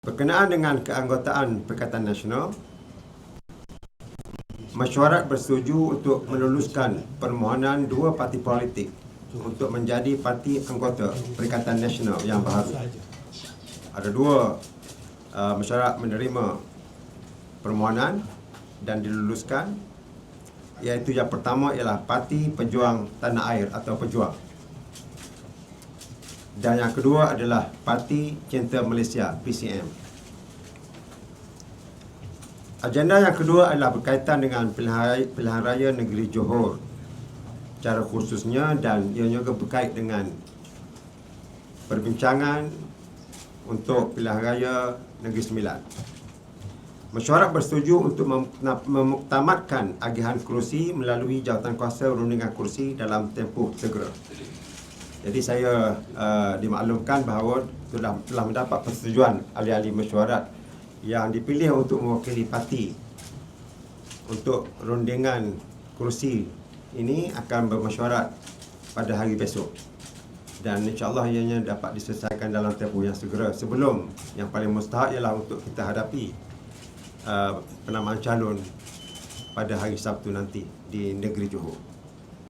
Berkenaan dengan keanggotaan Perikatan Nasional, mesyuarat bersetuju untuk meluluskan permohonan dua parti politik untuk menjadi parti anggota Perikatan Nasional yang baharu. Ada dua mesyuarat menerima permohonan dan diluluskan, iaitu yang pertama ialah Parti Pejuang Tanah Air atau Pejuang, dan yang kedua adalah Parti Cinta Malaysia (PCM). Agenda yang kedua adalah berkaitan dengan pilihan raya negeri Johor secara khususnya, dan ia juga berkait dengan perbincangan untuk pilihan raya Negeri Sembilan. Mesyuarat bersetuju untuk memuktamadkan agihan kerusi melalui jawatankuasa rundingan kerusi dalam tempoh segera. Jadi saya dimaklumkan bahawa telah mendapat persetujuan ahli-ahli mesyuarat yang dipilih untuk mewakili parti untuk rundingan kerusi ini akan bermesyuarat pada hari besok, dan insya-Allah ianya dapat diselesaikan dalam tempoh yang segera, sebelum yang paling mustahak ialah untuk kita hadapi penamaan calon pada hari Sabtu nanti di negeri Johor.